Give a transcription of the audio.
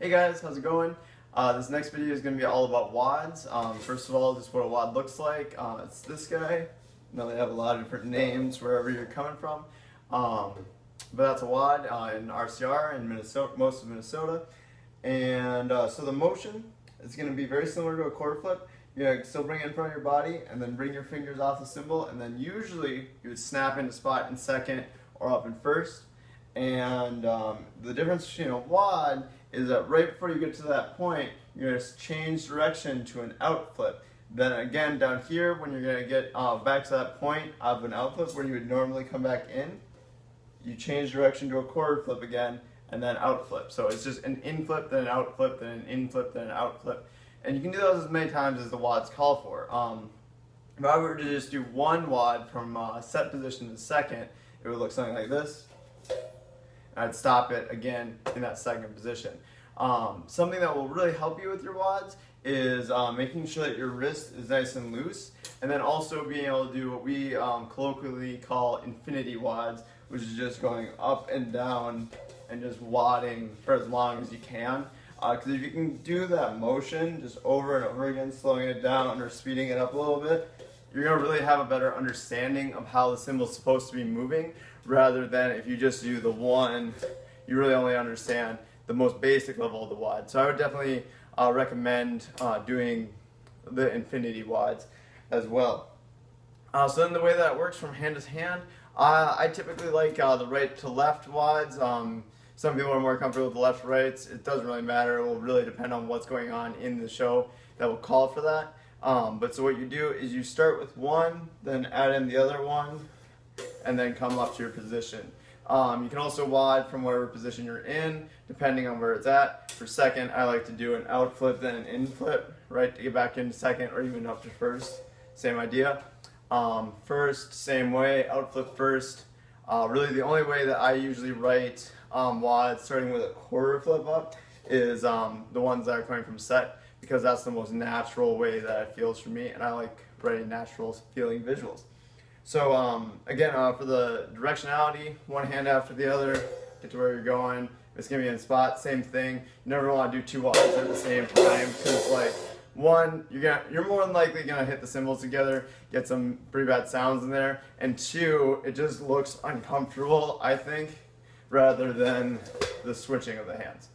Hey guys, how's it going? This next video is going to be all about wads. First of all, just what a wad looks like. It's this guy. Now they have a lot of different names wherever you're coming from. But that's a wad in RCR in Minnesota, most of Minnesota. And so the motion is going to be very similar to a quarter flip. You're going to still bring it in front of your body and then bring your fingers off the cymbal, and then usually you would snap into spot in second or up in first. And the difference between a wad is that right before you get to that point, you're going to change direction to an out flip. Then again down here, when you're going to get back to that point of an out flip where you would normally come back in, you change direction to a quarter flip again and then out flip. So it's just an in flip, then an out flip, then an in flip, then an out flip. And you can do those as many times as the wads call for. If I were to just do one wad from set position to second, it would look something like this. I'd stop it again in that second position. Something that will really help you with your wads is making sure that your wrist is nice and loose, and then also being able to do what we colloquially call infinity wads, which is just going up and down and just wadding for as long as you can. Because if you can do that motion just over and over again, slowing it down or speeding it up a little bit, you're going to really have a better understanding of how the cymbal is supposed to be moving, rather than if you just do the one, you really only understand the most basic level of the wad. So I would definitely recommend doing the infinity wads as well. So then the way that works from hand to hand, I typically like the right to left wads. Some people are more comfortable with the left rights. It doesn't really matter. It will really depend on what's going on in the show that will call for that. But so what you do is you start with one, then add in the other one, and then come up to your position. You can also wad from whatever position you're in, depending on where it's at. For second, I like to do an out flip, then an in flip, right, to get back into second or even up to first. Same idea. First, same way, out flip first. Really the only way that I usually write wads starting with a quarter flip up is the ones that are coming from set, because that's the most natural way that it feels for me, and I like writing natural feeling visuals. So again, for the directionality, one hand after the other, get to where you're going. It's gonna be in spot, same thing. You never want to do two wads at the same time, because like one, you're more than likely gonna hit the cymbals together, get some pretty bad sounds in there, and two, it just looks uncomfortable, I think, rather than the switching of the hands.